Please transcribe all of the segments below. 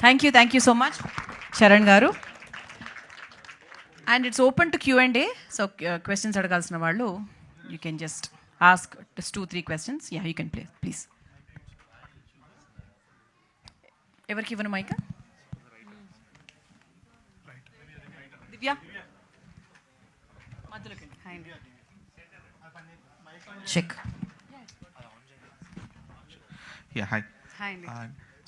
Thank you so much Sharan గారు. And it's open to Q&A. So questions అడగాల్సిన వాళ్ళు you can just ask just 2-3 questions. Yeah you can please. ఎవరికి ఇవ్వను mic? దివ్య మధ్యలోకి check. Yeah hi.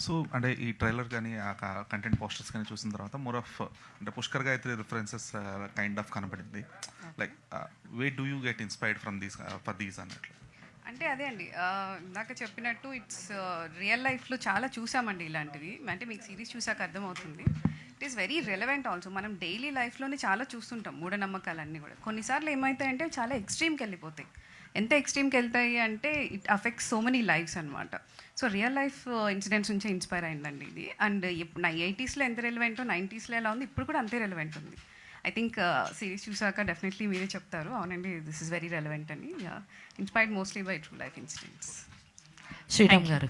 So అంటే ఈ trailer కానీ ఆ కంటెంట్ పోస్టర్స్ కానీ చూసిన తర్వాత మోర్ ఆఫ్ అంటే Pushkar Gayatri references kind of కనపడింది. Like we do you get inspired from these for these అన్నట్లు? అంటే అదే అండి, ఇందాక చెప్పినట్టు ఇట్స్ రియల్ లైఫ్లో చాలా చూసామండి ఇలాంటివి. అంటే మీకు సిరీస్ చూసాక అర్థమవుతుంది. It is very relevant also. మనం డైలీ లైఫ్లోనే చాలా చూస్తుంటాం మూఢనమ్మకాలన్నీ కూడా. కొన్నిసార్లు ఏమవుతాయంటే చాలా ఎక్స్ట్రీమ్కి వెళ్ళిపోతాయి. ఎంత ఎక్స్ట్రీమ్కి వెళ్తాయి అంటే it affects so many lifes అనమాట. సో రియల్ లైఫ్ ఇన్సిడెంట్స్ నుంచే ఇన్స్పైర్ అయిందండి ఇది. అండ్ 80s ఎంత రెలవెంటో 90s ఎలా ఉంది, ఇప్పుడు కూడా అంతే రెలవెంట్ ఉంది. ఐ థింక్ సిరీస్ చూసాక డెఫినెట్లీ మీరే చెప్తారు అవునండి దిస్ ఇస్ వెరీ రెలవెంట్ అని. Inspired mostly by true life incidents. Sriram గారు.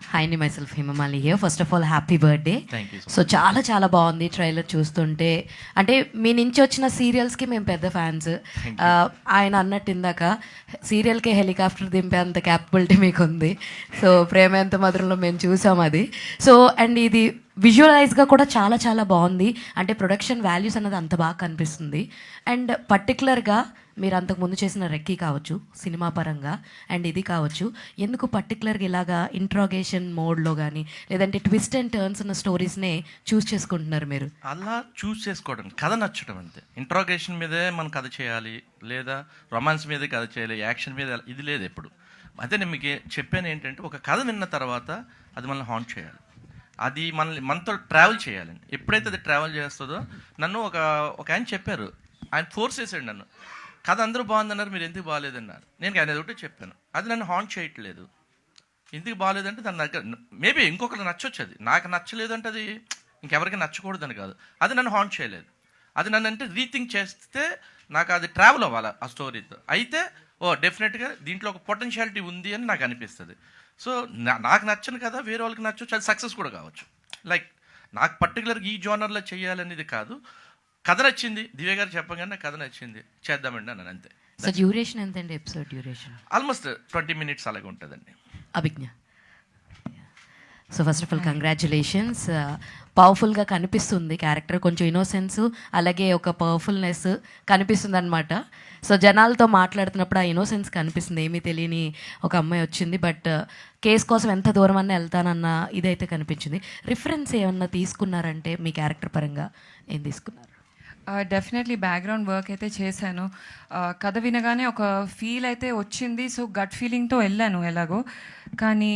హాయ్ అండి, myself Himamali here. First of all happy birthday. So చాలా చాలా బాగుంది ట్రైలర్ చూస్తుంటే. అంటే మీ నుంచి వచ్చిన సీరియల్స్కి మేము పెద్ద ఫ్యాన్స్. ఆయన అన్నట్టు ఇందాక సీరియల్కే హెలికాప్టర్ దింపే అంత క్యాపబిలిటీ మీకు ఉంది. సో ప్రేమ ఎంత మధురంలో మేము చూసాం అది. సో అండ్ ఇది విజువలైజ్గా కూడా చాలా చాలా బాగుంది. అంటే ప్రొడక్షన్ వాల్యూస్ అన్నది అంత బాగా కనిపిస్తుంది. అండ్ పర్టికులర్గా మీరు అంతకుముందు చేసిన రెక్కీ కావచ్చు సినిమా పరంగా, అండ్ ఇది కావచ్చు, ఎందుకు పర్టికులర్గా ఇలాగా ఇంట్రాగేషన్ మోడ్లో కానీ లేదంటే ట్విస్ట్ అండ్ టర్న్స్ ఉన్న స్టోరీస్నే చూస్ చేసుకుంటున్నారు మీరు? అలా చూస్ చేసుకోవడం, కథ నచ్చడం అంతే. ఇంట్రాగేషన్ మీదే మనం కథ చేయాలి, లేదా రొమాన్స్ మీదే కథ చేయాలి, యాక్షన్ మీద ఇది లేదు ఎప్పుడు. అయితే నేను మీకు చెప్పాను ఏంటంటే, ఒక కథ విన్న తర్వాత అది మనల్ని హాంట్ చేయాలి, అది మనతో ట్రావెల్ చేయాలండి. ఎప్పుడైతే అది ట్రావెల్ చేస్తుందో, నన్ను ఒక ఆయన చెప్పారు, ఆయన ఫోర్స్ చేశాడు నన్ను. కథ అందరూ బాగుందన్నారు, మీరు ఎందుకు బాగాలేదన్నారు. నేను ఆయన ఒకటి చెప్పాను, అది నన్ను హాంట్ చేయట్లేదు. ఎందుకు బాగాలేదంటే దాని దగ్గర మేబీ ఇంకొకరు నచ్చొచ్చు, అది నాకు నచ్చలేదు అంటే అది ఇంకెవరికి నచ్చకూడదని కాదు, అది నన్ను హాంట్ చేయలేదు. అది నన్ను అంటే రీథింక్ చేస్తే నాకు అది ట్రావెల్ అవ్వాలి ఆ స్టోరీతో. అయితే డెఫినెట్గా దీంట్లో ఒక పొటెన్షియాలిటీ ఉంది అని నాకు అనిపిస్తుంది. సో నాకు నచ్చను కదా, వేరే వాళ్ళకి నచ్చవచ్చు, అది సక్సెస్ కూడా కావచ్చు. లైక్ నాకు పర్టికులర్గా ఈ జోనర్లో చేయాలనేది కాదు, కథ నచ్చింది, దివ్య గారు చెప్పగానే నాకు కథ నచ్చింది, చేద్దామండి అన్నాను అంతే. సో డ్యూరేషన్ ఎంత అండి ఎపిసోడ్ డ్యూరేషన్? ఆల్మోస్ట్ 20 minutes అలాగే ఉంటుందండి. Abhigna. So first of all congratulations. పవర్ఫుల్గా కనిపిస్తుంది క్యారెక్టర్, కొంచెం ఇన్నోసెన్స్ అలాగే ఒక పవర్ఫుల్నెస్ కనిపిస్తుంది అనమాట. సో జనాలతో మాట్లాడుతున్నప్పుడు ఆ ఇన్నోసెన్స్ కనిపిస్తుంది, ఏమీ తెలియని ఒక అమ్మాయి వచ్చింది, బట్ కేసు కోసం ఎంత దూరం అన్నా వెళ్తానన్న ఇదైతే కనిపించింది. రిఫరెన్స్ ఏమన్నా తీసుకున్నారంటే మీ క్యారెక్టర్ పరంగా ఏం తీసుకున్నారు? డెఫినెట్లీ బ్యాక్గ్రౌండ్ వర్క్ అయితే చేశాను. కథ వినగానే ఒక ఫీల్ అయితే వచ్చింది. సో గట్ ఫీలింగ్తో వెళ్ళాను ఎలాగో. కానీ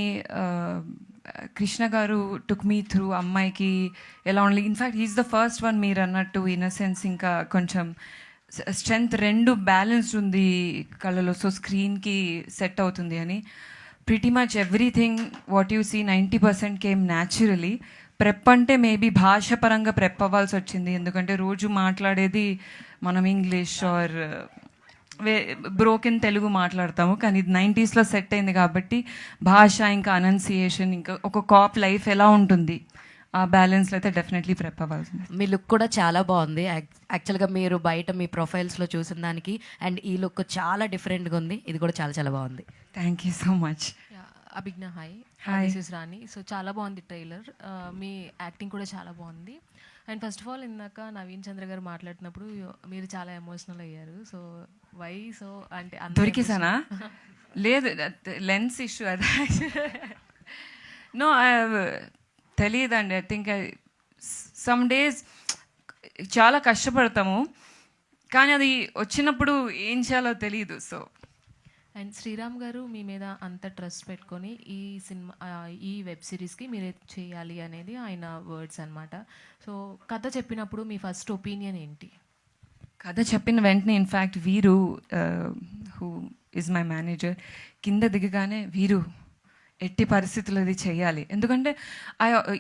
కృష్ణ గారు టుక్ మీ త్రూ అమ్మాయికి ఎలా ఉండాలి. In fact he is the first one మీరు అన్నట్టు ఇన్నసెన్స్ ఇంకా కొంచెం స్ట్రెంగ్త్ రెండు బ్యాలెన్స్ ఉంది కళ్ళలో. సో స్క్రీన్కి సెట్ అవుతుంది అని pretty much everything what you see 90% came naturally. Prep అంటే మేబీ భాష పరంగా ప్రెప్ అవ్వాల్సి వచ్చింది, ఎందుకంటే రోజు మాట్లాడేది మనం ఇంగ్లీష్ ఆర్ బ్రోకెన్ తెలుగు మాట్లాడతాము. కానీ ఇది 90sలో సెట్ అయింది కాబట్టి భాష ఇంకా అనౌన్సియేషన్ ఇంకా ఒక కాప్ లైఫ్ ఎలా ఉంటుంది ఆ బ్యాలెన్స్లో అయితే డెఫినెట్లీ ప్రెప్ అవ్వాల్సింది. మీ లుక్ కూడా చాలా బాగుంది. యాక్చువల్గా మీరు బయట మీ ప్రొఫైల్స్లో చూసిన దానికి అండ్ ఈ లుక్ చాలా డిఫరెంట్గా ఉంది. ఇది కూడా చాలా చాలా బాగుంది. Thank you so much. Abhigna hi, hi. This is Rani. So చాలా బాగుంది ట్రైలర్, మీ యాక్టింగ్ కూడా చాలా బాగుంది. అండ్ ఫస్ట్ ఆఫ్ ఆల్ ఇందాక నవీన్ చంద్ర గారు మాట్లాడుతున్నప్పుడు మీరు చాలా ఎమోషనల్ అయ్యారు. So why? సో అంటే దొరికేసానా? లేదు, లెన్స్ ఇష్యూ అది. నో తెలియదండి. ఐ థింక్ సమ్ డేస్ చాలా కష్టపడతాము, కానీ అది వచ్చినప్పుడు ఏం చేయాలో తెలియదు. సో అండ్ శ్రీరామ్ గారు మీ మీద అంత ట్రస్ట్ పెట్టుకొని ఈ సినిమా ఈ వెబ్ సిరీస్కి మీరే చేయాలి అనేది ఆయన వర్డ్స్ అనమాట. సో కథ చెప్పినప్పుడు మీ ఫస్ట్ ఒపీనియన్ ఏంటి? కథ చెప్పిన వెంటనే ఇన్ఫ్యాక్ట్ వీరు హూ ఈజ్ మై మేనేజర్ కింద దిగగానే వీరు ఎట్టి పరిస్థితుల్లో ఇది చేయాలి, ఎందుకంటే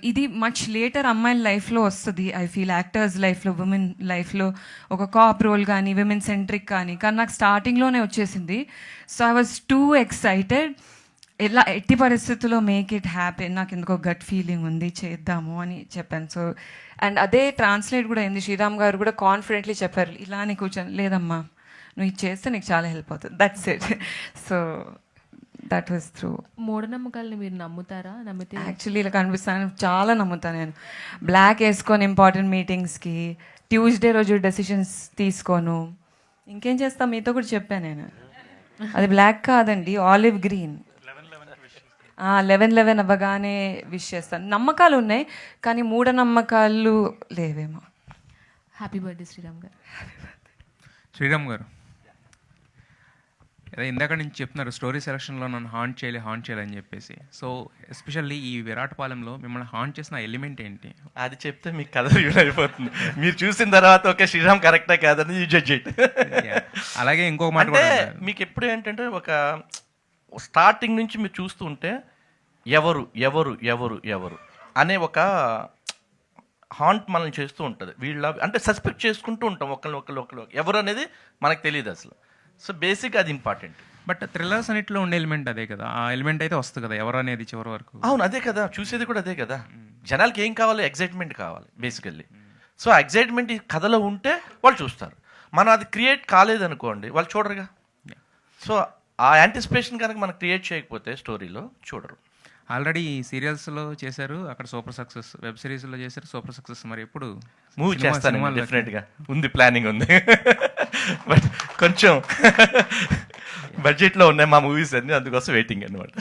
ఇది మచ్ లేటర్ అమ్మాయిల లైఫ్లో వస్తుంది. ఐ ఫీల్ యాక్టర్స్ లైఫ్లో, ఉమెన్ లైఫ్లో ఒక కాప్ రోల్ కానీ విమెన్ సెంట్రిక్ కానీ నాకు స్టార్టింగ్లోనే వచ్చేసింది. So I was two excited. ఎలా ఎట్టి పరిస్థితుల్లో మేక్ ఇట్ హ్యాపీ, నాకు ఎందుకో గట్ ఫీలింగ్ ఉంది చేద్దాము అని చెప్పాను. సో అండ్ అదే ట్రాన్స్లేట్ కూడా అయింది. శ్రీరామ్ గారు కూడా కాన్ఫిడెంట్లీ చెప్పారు, ఇలా అని కూర్చొని లేదమ్మా నువ్వు ఇది చేస్తే నీకు చాలా హెల్ప్ అవుతుంది, that's it. So that was through. మూఢనమ్మకాలని మీరు నమ్ముతారా? నమ్మితే యాక్చువల్లీ ఇలా కనిపిస్తాను, చాలా నమ్ముతాను నేను. బ్లాక్ వేసుకొని ఇంపార్టెంట్ మీటింగ్స్కి, ట్యూస్డే రోజు డెసిషన్స్ తీసుకోను. ఇంకేం చేస్తా మీతో కూడా చెప్పాను నేను, అది బ్లాక్ కాదండి, ఆలివ్ గ్రీన్. 11/11 అవ్వగానే విష్ చేస్తాను. నమ్మకాలు ఉన్నాయి కానీ మూఢనమ్మకాలు లేవేమో. హ్యాపీ బర్త్డే శ్రీరామ్ గారు. శ్రీరామ్ గారు, అదే ఇందాక నుంచి చెప్తున్నారు స్టోరీ సెలక్షన్లో నన్ను హాంట్ చేయాలి అని చెప్పేసి. సో ఎస్పెషల్లీ ఈ విరాటపాలెంలో మిమ్మల్ని హాంట్ చేసిన ఎలిమెంట్ ఏంటి? అది చెప్తే మీకు కథ రివీల్ అయిపోతుంది. మీరు చూసిన తర్వాత ఓకే శ్రీరామ్ కరెక్టా కాదని యూ జడ్జ్ ఇట్. అలాగే ఇంకొక మాట అంటే కూడా ఉంది. మీకు ఎప్పుడు ఏంటంటే ఒక స్టార్టింగ్ నుంచి మీరు చూస్తూ ఉంటే ఎవరు ఎవరు ఎవరు ఎవరు అనే ఒక హాంట్ మనల్ని చేస్తూ ఉంటుంది. వీళ్ళ అంటే సస్పెక్ట్ చేసుకుంటూ ఉంటాం ఒకళ్ళు ఎవరు అనేది మనకు తెలియదు అసలు. సో బేసిక్ అది ఇంపార్టెంట్. బట్ థ్రిల్లర్స్ అన్నింటిలో ఉండే ఎలిమెంట్ అదే కదా, ఆ ఎలిమెంట్ అయితే వస్తుంది కదా ఎవరు అనేది చివరి వరకు. అవును అదే కదా, చూసేది కూడా అదే కదా. జనాలకి ఏం కావాలి? ఎగ్జైట్మెంట్ కావాలి బేసికల్లీ. సో ఆ ఎగ్జైట్మెంట్ ఈ కథలో ఉంటే వాళ్ళు చూస్తారు. మనం అది క్రియేట్ కాలేదనుకోండి వాళ్ళు చూడరుగా. సో ఆ యాంటిసిపేషన్ కనుక మనం క్రియేట్ చేయకపోతే స్టోరీలో చూడరు. ఆల్రెడీ సీరియల్స్లో చేశారు, అక్కడ సూపర్ సక్సెస్. వెబ్ సిరీస్లో చేశారు, సూపర్ సక్సెస్. మరి ఎప్పుడు మూవీ చేస్తాను డెఫినెట్గా, ఉంది, ప్లానింగ్ ఉంది. బట్ కొంచెం బడ్జెట్లో ఉన్నాయి మా మూవీస్ అన్ని, అందుకోసం వెయిటింగ్ అనమాట.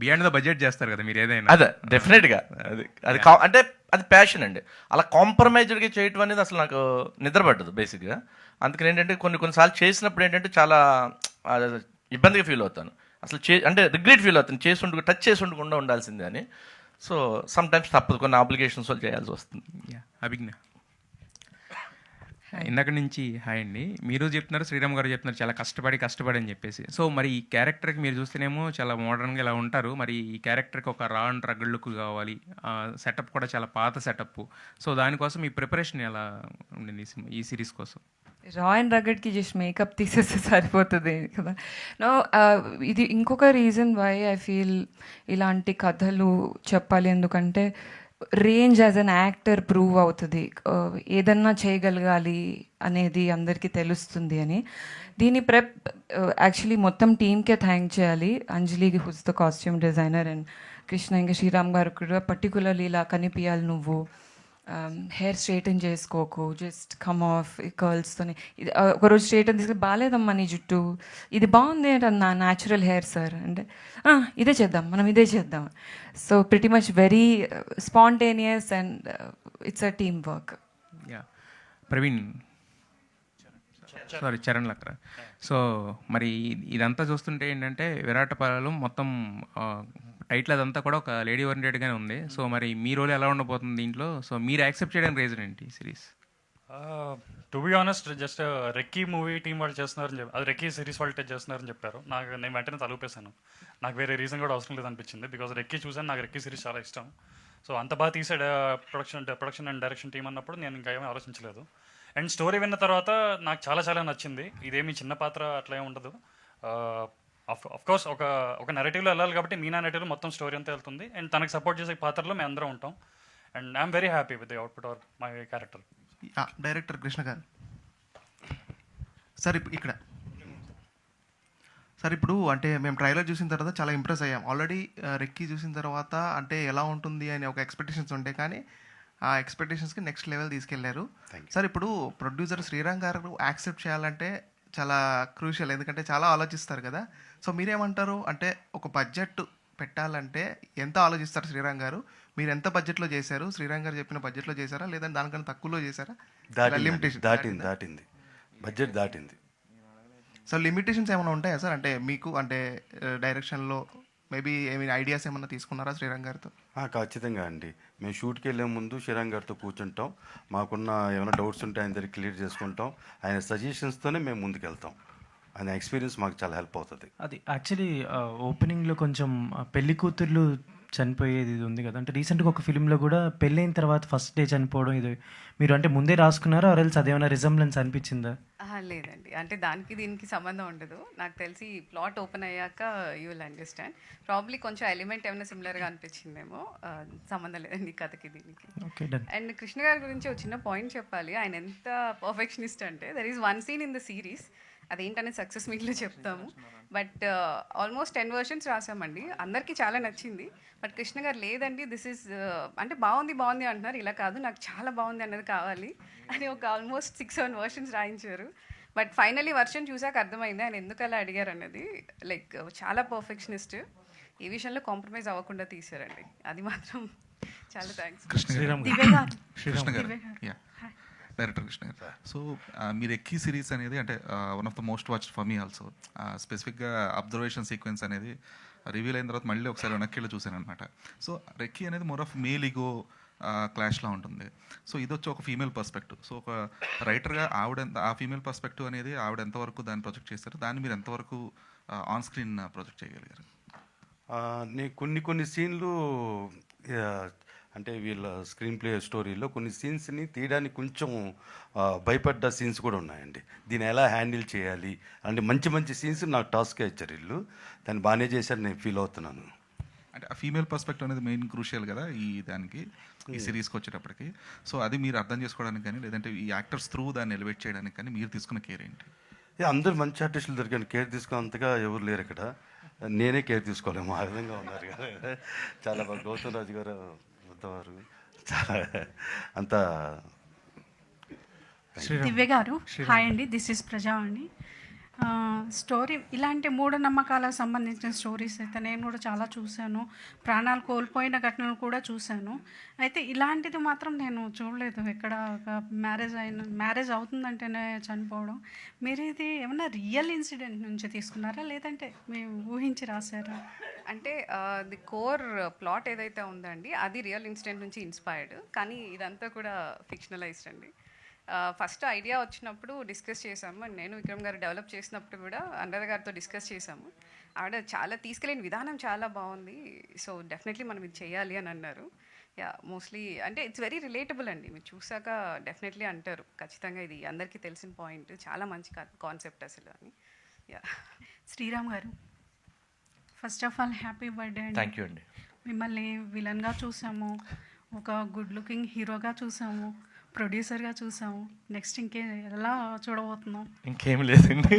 బియాండ్ ద బడ్జెట్ చేస్తారు కదా మీరు ఏదైనా. అదే డెఫినెట్గా అది అది అంటే అది ప్యాషన్ అండి. అలా కాంప్రమైజ్డ్గా చేయటం అనేది అసలు నాకు నిద్రపడ్డదు బేసిక్గా. అందుకని ఏంటంటే కొన్నిసార్లు చేసినప్పుడు ఏంటంటే చాలా ఇబ్బందిగా ఫీల్ అవుతాను. అసలు అంటే రిగ్రెట్ ఫీల్ అవుతాను, టచ్ చేసి ఉండకుండా ఉండాల్సిందే అని. సో సమ్ టైమ్స్ తప్పదు, కొన్ని ఆబ్లిగేషన్స్ వాళ్ళు చేయాల్సి వస్తుంది. అభిజ్ఞ, ఇందాక నుంచి హాయ్ అండి. మీరు చెప్తున్నారు, శ్రీరామ్ గారు చెప్తున్నారు చాలా కష్టపడి అని చెప్పేసి. సో మరి ఈ క్యారెక్టర్కి మీరు చూస్తేనేమో చాలా మోడర్న్గా ఇలా ఉంటారు, మరి ఈ క్యారెక్టర్కి ఒక రా అండ్ రగడ్ లుక్ కావాలి, సెటప్ కూడా చాలా పాత సెటప్. సో దానికోసం ఈ ప్రిపరేషన్ ఎలా ఉండింది ఈ సిరీస్ కోసం? రా అండ్ రగడ్కి జస్ట్ మేకప్ తీసేస్తే సరిపోతుంది కదా. నో, ఇది ఇంకొక రీజన్ వై ఐ ఫీల్ ఇలాంటి కథలు చెప్పాలి. ఎందుకంటే range as an actor prove అవుతుంది, ఏదన్నా చేయగలగాలి అనేది అందరికీ తెలుస్తుంది అని. దీని ప్రెప్ యాక్చువల్లీ మొత్తం టీమ్కే థ్యాంక్ చేయాలి. Anjali who's the costume designer, and Krishna ఇంకా శ్రీరామ్ గారు కూడా పర్టికులర్లీ ఇలా కనిపించాలి నువ్వు, హెయిర్ స్ట్రైటన్ చేసుకోకు, జస్ట్ కమ్ ఆఫ్ కర్ల్స్తోని. ఒకరోజు స్ట్రైటన్ తీసుకుని బాగాలేదమ్మా నీ జుట్టు, ఇది బాగుంది అంటే నా న్యాచురల్ హెయిర్ సార్ అంటే ఇదే చేద్దాం, మనం ఇదే చేద్దాం. So pretty much very spontaneous and it's a team work. Praveen, sorry Charan Lakra. So మరి ఇదంతా చూస్తుంటే ఏంటంటే విరాటపాలెం మొత్తం టైటిల్ అదంతా కూడా ఒక లేడీ ఓరియంటెడ్గానే ఉంది. సో మరి మీ రోల్ ఎలా ఉండబోతుంది దీంట్లో? సో మీరు యాక్సెప్ట్ చేయడానికి రీజన్ ఏంటి series? To be honest, just Recce movie team వాళ్ళు చేస్తున్నారని చెప్పి, అది రెక్కీ సిరీస్ వాళ్ళు చేస్తున్నారని చెప్పారు. నేను వెంటనే తలుపేశాను. నాకు వేరే రీజన్ కూడా అవసరం లేదనిపించింది, బికాజ్ రెక్కీ చూసాను, నాకు రెక్కీ సిరీస్ చాలా ఇష్టం. సో అంత బాగా తీసాడు ప్రొడక్షన్ అండ్ డైరెక్షన్ టీం అన్నప్పుడు నేను ఇంకా ఏమీ ఆలోచించలేదు. అండ్ స్టోరీ విన్న తర్వాత నాకు చాలా నచ్చింది. ఇదేమీ చిన్న పాత్ర అట్లా ఏమి ఉండదు. కోర్స్ ఒక నెరేటివ్లో వెళ్ళాలి కాబట్టి మీనా నెరేటివ్లో మొత్తం స్టోరీ అంతా వెళ్తుంది. అండ్ తనకు సపోర్ట్ చేసే పాత్రలో మేము అందరం ఉంటాం. And I'm very happy with the output or my character. Director Krishna garu sir, ఇక్కడ సార్ ఇప్పుడు అంటే మేము ట్రైలర్ చూసిన తర్వాత చాలా ఇంప్రెస్ అయ్యాం. ఆల్రెడీ రెక్కీ చూసిన తర్వాత అంటే ఎలా ఉంటుంది అని ఒక ఎక్స్పెక్టేషన్స్ ఉంటాయి, కానీ ఆ ఎక్స్పెక్టేషన్స్కి నెక్స్ట్ లెవెల్ తీసుకెళ్లారు సార్. ఇప్పుడు ప్రొడ్యూసర్ శ్రీరామ్ గారు యాక్సెప్ట్ చేయాలంటే చాలా క్రూషియల్, ఎందుకంటే చాలా ఆలోచిస్తారు కదా. సో మీరేమంటారు? అంటే ఒక బడ్జెట్ పెట్టాలంటే ఎంత ఆలోచిస్తారు శ్రీరామ్ గారు? మీరు ఎంత బడ్జెట్లో చేశారు? శ్రీరామ్ గారు చెప్పిన బడ్జెట్లో చేశారా, లేదంటే దానికన్నా తక్కువలో చేశారా? దాటింది బడ్జెట్ దాటింది. సో లిమిటేషన్స్ ఏమైనా ఉంటాయా సార్? అంటే మీకు అంటే డైరెక్షన్లో మేబీ ఏమైనా ఐడియాస్ ఏమైనా తీసుకున్నారా శ్రీరామ్ గారితో? ఖచ్చితంగా అండి. మేము షూట్కి వెళ్ళే ముందు శ్రీరామ్ గారితో కూర్చుంటాం, మాకున్న ఏమైనా డౌట్స్ ఉంటే ఆయన దగ్గర క్లియర్ చేసుకుంటాం. ఆయన సజెషన్స్తోనే మేము ముందుకెళ్తాం. ఆయన ఎక్స్పీరియన్స్ మాకు చాలా హెల్ప్ అవుతుంది. అది యాక్చువల్లీ ఓపెనింగ్లో కొంచెం పెళ్లి కూతుర్లు చనిపోయేది ఇది ఉంది కదా, అంటే రీసెంట్గా ఒక ఫిలింలో కూడా పెళ్ళైన తర్వాత ఫస్ట్ డే చనిపోవడం, ఇది మీరు అంటే ముందే రాసుకున్నారా ఆర్ఎల్స్ అదేమైనా రిజంబ్లెన్స్ అనిపించిందా? లేదండి, అంటే దానికి దీనికి సంబంధం ఉండదు. నాకు తెలిసి ప్లాట్ ఓపెన్ అయ్యాక యూ విల్ అండర్స్టాండ్. ప్రాబ్లీ కొంచెం ఎలిమెంట్ ఏమైనా సిమిలర్గా అనిపించిందేమో, సంబంధం లేదండి కథకి దీనికి. Okay, done. అండ్ కృష్ణ గారి గురించి ఒక చిన్న పాయింట్ చెప్పాలి. ఆయన ఎంత పర్ఫెక్షనిస్ట్ అంటే, there is one scene in the series, అదేంటనేది సక్సెస్ మీట్లో చెప్తాము. బట్ ఆల్మోస్ట్ 10 versions రాసామండి, అందరికీ చాలా నచ్చింది. బట్ కృష్ణ గారు లేదండి, దిస్ ఈజ్ అంటే బాగుంది బాగుంది అంటున్నారు, ఇలా కాదు నాకు చాలా బాగుంది అన్నది కావాలి అని ఒక ఆల్మోస్ట్ 6-7 versions రాయించారు. బట్ ఫైనలీ వర్షన్ చూసాక అర్థమైంది ఆయన ఎందుకు అలా అడిగారు అన్నది. లైక్ చాలా పర్ఫెక్షనిస్ట్, ఈ విషయంలో కాంప్రమైజ్ అవ్వకుండా తీశారండి, అది మాత్రం చాలా థ్యాంక్స్. డైరెక్టర్ కృష్ణ గారు, సో మీరు ఎక్కీ సిరీస్ అనేది అంటే one of the most watch for me also. స్పెసిఫిక్గా అబ్జర్వేషన్ సీక్వెన్స్ అనేది రివీల్ అయిన తర్వాత మళ్ళీ ఒకసారి వెనక్కి చూశాను అనమాట. సో రెక్కీ అనేది మోర్ ఆఫ్ మేల్ ఈగో క్లాష్లా ఉంటుంది. సో ఇది వచ్చి ఒక ఫీమేల్ పర్స్పెక్టివ్. సో ఒక రైటర్గా ఆ ఫీమేల్ పర్స్పెక్టివ్ అనేది ఆవిడ ఎంతవరకు దాన్ని ప్రొజెక్ట్ చేశారు, దాన్ని మీరు ఎంతవరకు ఆన్ స్క్రీన్ ప్రొజెక్ట్ చేయగలిగారు? నేను కొన్ని సీన్లు అంటే వీళ్ళ స్క్రీన్ ప్లే స్టోరీలో కొన్ని సీన్స్ని తీయడానికి కొంచెం భయపడ్డ సీన్స్ కూడా ఉన్నాయండి. దీన్ని ఎలా హ్యాండిల్ చేయాలి అంటే మంచి సీన్స్ నాకు టాస్క్గా ఇచ్చారు వీళ్ళు, దాన్ని బాగానే చేశారు, నేను ఫీల్ అవుతున్నాను. అంటే ఆ ఫీమేల్ పర్స్పెక్టివ్ అనేది మెయిన్ క్రూషియల్ కదా ఈ సిరీస్కి వచ్చేటప్పటికి. సో అది మీరు అర్థం చేసుకోవడానికి కానీ లేదంటే ఈ యాక్టర్స్ త్రూ దాన్ని ఎలివేట్ చేయడానికి కానీ మీరు తీసుకున్న కేర్ ఏంటి? అందరూ మంచి ఆర్టిస్టులు దొరికాను, కేర్ తీసుకున్నంతగా ఎవరు లేరు ఇక్కడ, నేనే కేర్ తీసుకోలేము ఆ విధంగా ఉన్నారు కదా. చాలా బాగా గౌతమ్ రాజు గారు వారు చాలా అంత. దివ్య గారు హాయ్ అండి, దిస్ ఇస్ ప్రజా అండి. స్టోరీ ఇలాంటి మూఢనమ్మకాలకు సంబంధించిన స్టోరీస్ అయితే నేను కూడా చాలా చూశాను, ప్రాణాలు కోల్పోయిన ఘటనలు కూడా చూశాను. అయితే ఇలాంటిది మాత్రం నేను చూడలేదు. ఎక్కడ ఒక మ్యారేజ్ అవుతుందంటేనే చనిపోవడం. మీరు ఇది ఏమన్నా రియల్ ఇన్సిడెంట్ నుంచి తీసుకున్నారా లేదంటే మేము ఊహించి రాశారా? అంటే ది కోర్ ప్లాట్ ఏదైతే ఉందండి అది రియల్ ఇన్సిడెంట్ నుంచి ఇన్స్పైర్డ్, కానీ ఇదంతా కూడా ఫిక్షనలైజ్డ్ అండి. ఫస్ట్ ఐడియా వచ్చినప్పుడు డిస్కస్ చేసాము, నేను విక్రమ్ గారు డెవలప్ చేసినప్పుడు కూడా అనురాధ గారితో డిస్కస్ చేసాము. ఆవిడ చాలా తీసుకెళ్ళిన విధానం చాలా బాగుంది, సో డెఫినెట్లీ మనం ఇది చేయాలి అని అన్నారు. మోస్ట్లీ అంటే ఇట్స్ వెరీ రిలేటబుల్ అండి, మీరు చూసాక డెఫినెట్లీ అంటారు ఖచ్చితంగా ఇది అందరికీ తెలిసిన పాయింట్, చాలా మంచి కాన్సెప్ట్ అసలు అని. శ్రీరామ్ గారు, first of all happy birthday అండి. థ్యాంక్ యూ అండి. మిమ్మల్ని విలన్గా చూసాము, ఒక గుడ్ లుకింగ్ హీరోగా చూసాము, ప్రొడ్యూసర్గా చూసాము, నెక్స్ట్ ఎలా చూడబోతున్నాం? ఇంకేం లేదండి.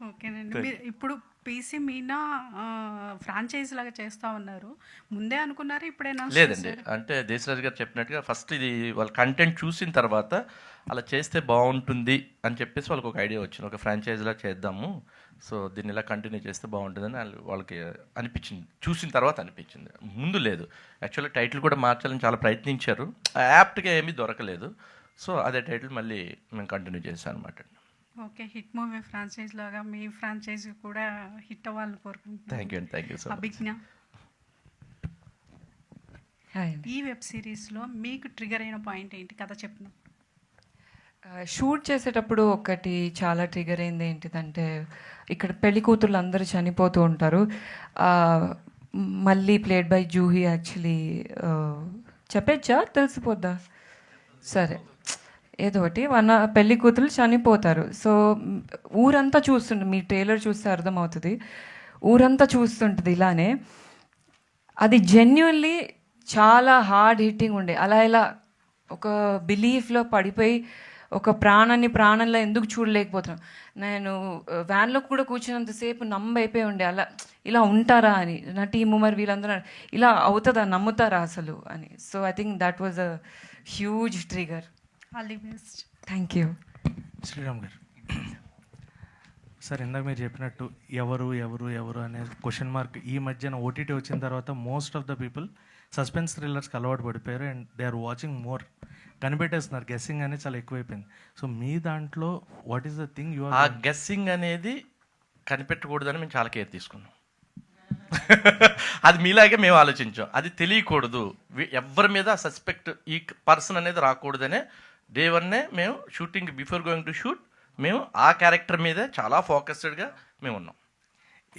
ఓకేనండి. మీరు ఇప్పుడు పీసీ మీనా ఫ్రాంచైజ్ లాగా చేస్తా ఉన్నారు, ముందే అనుకున్నారు ఇప్పుడైనా? లేదండి, అంటే దేశరాజు గారు చెప్పినట్టుగా ఫస్ట్ ఇది వాళ్ళ కంటెంట్ చూసిన తర్వాత అలా చేస్తే బాగుంటుంది అని చెప్పేసి వాళ్ళకి ఒక ఐడియా వచ్చింది, ఒక ఫ్రాంచైజ్లా చేద్దాము, సో దీన్ని ఇలా కంటిన్యూ చేస్తే బాగుంటుందని వాళ్ళకి అనిపించింది, చూసిన తర్వాత అనిపించింది, ముందు లేదు. యాక్చువల్లీ టైటిల్ కూడా మార్చాలని చాలా ప్రయత్నించారు, యాప్ట్గా ఏమీ దొరకలేదు, సో అదే టైటిల్ మళ్ళీ మేము కంటిన్యూ చేశాను అనమాట. ఓకే, హిట్ మూవీ ఫ్రాంచైజ్ లాగా మీ ఫ్రాంచైజ్ కూడా హిట్ అవ్వాలని కోరుకుంటున్నాను. Thank you so much. Abhigna, ఈ వెబ్ సిరీస్లో మీకు ట్రిగర్ అయిన పాయింట్ ఏంటి, కథ చెప్పిన? షూట్ చేసేటప్పుడు ఒకటి చాలా ట్రిగర్ అయింది ఏంటిదంటే, ఇక్కడ పెళ్లి కూతుర్లు అందరూ చనిపోతూ ఉంటారు. మళ్ళీ ప్లేడ్ బై జూహీ. యాక్చువల్లీ చెప్పచ్చా, తెలిసిపోద్దా? సరే, ఏదో ఒకటి పెళ్లి కూతురు చనిపోతారు. సో ఊరంతా చూస్తుంటుంది, మీ ట్రైలర్ చూస్తే అర్థమవుతుంది, ఊరంతా చూస్తుంటుంది ఇలానే. అది జెన్యున్లీ చాలా హార్డ్ హిట్టింగ్ ఉండే. అలా ఇలా ఒక బిలీఫ్లో పడిపోయి ఒక ప్రాణంలో ఎందుకు చూడలేకపోతున్నాను. నేను వ్యాన్లో కూడా కూర్చున్నంతసేపు అయిపోయి ఉండే, అలా ఇలా ఉంటారా అని. నా టీము మరి వీళ్ళందరూ ఇలా అవుతుందా, నమ్ముతారా అసలు అని. So I think that was a huge trigger. All the best. Thank you. Sriram గారు, సార్ ఇందాక మీరు చెప్పినట్టు ఎవరు ఎవరు ఎవరు అనే క్వశ్చన్ మార్క్ ఈ మధ్యన ఓటీటీ వచ్చిన తర్వాత most of the people suspense థ్రిల్లర్స్కి అలవాటు పడిపోయారు and they are watching more, కనిపెట్టేస్తున్నారు. గెస్సింగ్ అనేది చాలా ఎక్కువైపోయింది. సో మీ దాంట్లో what is the thing you uh guessing అనేది కనిపెట్టకూడదని మేము చాలా కేర్ తీసుకున్నాం. అది మీలాగే మేము ఆలోచించాం, అది తెలియకూడదు, ఎవరి మీద సస్పెక్ట్ ఈ పర్సన్ అనేది రాకూడదనే డే వన్నే మేము shooting before going to shoot మేము ఆ క్యారెక్టర్ మీదే చాలా ఫోకస్డ్గా మేము ఉన్నాం.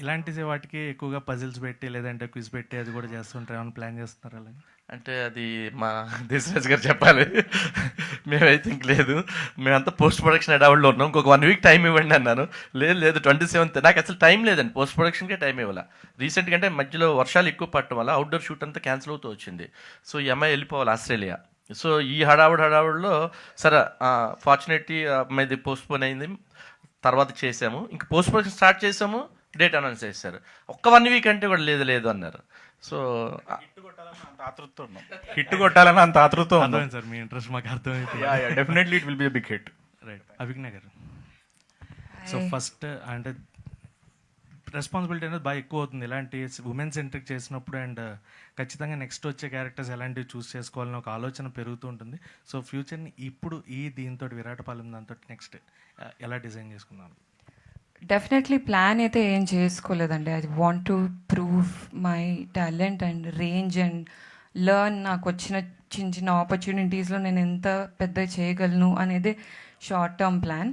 ఇలాంటి వాటికి ఎక్కువగా పజిల్స్ పెట్టి లేదంటే క్విజ్ పెట్టి అది కూడా చేస్తుంటారు, ఏమైనా ప్లాన్ చేస్తున్నారు అలా? అంటే అది మా దేశరాజ్ గారు చెప్పాలి. మేమైతే ఇంక లేదు, మేమంతా పోస్ట్ ప్రొడక్షన్ అడవుల్లో ఉన్నాం, ఇంకొక 1 వీక్ టైం ఇవ్వండి అన్నాను. లేదు 27th నాకు అసలు టైం లేదండి, పోస్ట్ ప్రొడక్షన్కే టైం ఇవ్వాల. రీసెంట్గా అంటే మధ్యలో వర్షాలు ఎక్కువ పడటం వల్ల అవుట్డోర్ షూట్ అంతా క్యాన్సిల్ అవుతూ వచ్చింది. సో ఈ అమ్మాయి వెళ్ళిపోవాలి ఆస్ట్రేలియా. సో ఈ హడావుడిలో సరే ఫార్చునేట్లీ అమ్మాయిది పోస్ట్పోన్ అయింది, తర్వాత చేసాము. ఇంక పోస్ట్ ప్రొడక్షన్ స్టార్ట్ చేసాము, డేట్ అనౌన్స్ చేశారు. ఒక్క 1 వీక్ అంటే కూడా లేదు అన్నారు. సో హిట్ కొట్టాలని అంత ఆతృత అర్థమైంది సార్, మీ ఇంట్రెస్ట్ మాకు అర్థమైంది. Definitely it will be big hit. Right. Abhigna గారు, సో ఫస్ట్ అంటే రెస్పాన్సిబిలిటీ అనేది బాగా ఎక్కువ అవుతుంది ఇలాంటి ఉమెన్ సెంట్రిక్ చేసినప్పుడు, అండ్ ఖచ్చితంగా నెక్స్ట్ వచ్చే క్యారెక్టర్స్ ఎలాంటివి చూస్ చేసుకోవాలని ఒక ఆలోచన పెరుగుతూ ఉంటుంది. సో ఫ్యూచర్ని ఇప్పుడు దీంతో విరాటపాలెం దాంతో నెక్స్ట్ ఎలా డిజైన్ చేసుకున్నాను? డెఫినెట్లీ ప్లాన్ అయితే ఏం చేసుకోలేదండి. I want to prove my talent and range and learn. నాకు వచ్చిన చిన్న చిన్న ఆపర్చునిటీస్లో నేను ఎంత పెద్ద చేయగలను అనేది షార్ట్ టర్మ్ ప్లాన్.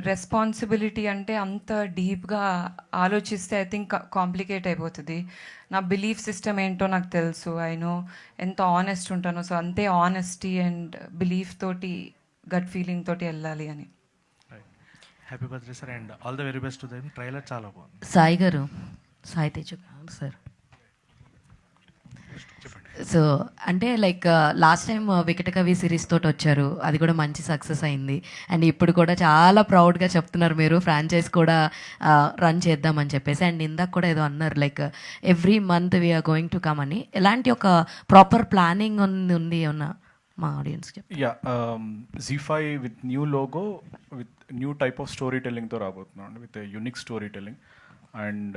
రెస్పాన్సిబిలిటీ అంటే అంత డీప్గా ఆలోచిస్తే ఐ థింక్ కాంప్లికేట్ అయిపోతుంది. నా బిలీఫ్ సిస్టమ్ ఏంటో నాకు తెలుసు, ఐ నో ఎంత ఆనెస్ట్ ఉంటానో. సో అంతే ఆనెస్టీ అండ్ బిలీఫ్ తోటి, గట్ ఫీలింగ్ తోటి వెళ్ళాలి అని. Happy birthday sir, and all the very best to them. Trailer చాలా బాగుంది. సాయి గారు, సాయి తేజ సార్. సో అంటే లైక్ లాస్ట్ టైం వికట కవి సిరీస్ తోటి వచ్చారు, అది కూడా మంచి సక్సెస్ అయింది. అండ్ ఇప్పుడు కూడా చాలా ప్రౌడ్గా చెప్తున్నారు మీరు ఫ్రాంచైజ్ కూడా రన్ చేద్దామని చెప్పేసి. అండ్ ఇందాక కూడా ఏదో అన్నారు like every month we're going to come అని. ఎలాంటి ఒక ప్రాపర్ ప్లానింగ్ ఉంది ఏమన్నా మా ఆడియన్స్ చెప్పి? ZEE5 with new logo, with new type of story టెల్లింగ్తో రాబోతున్నాం అండి, with unique story telling. And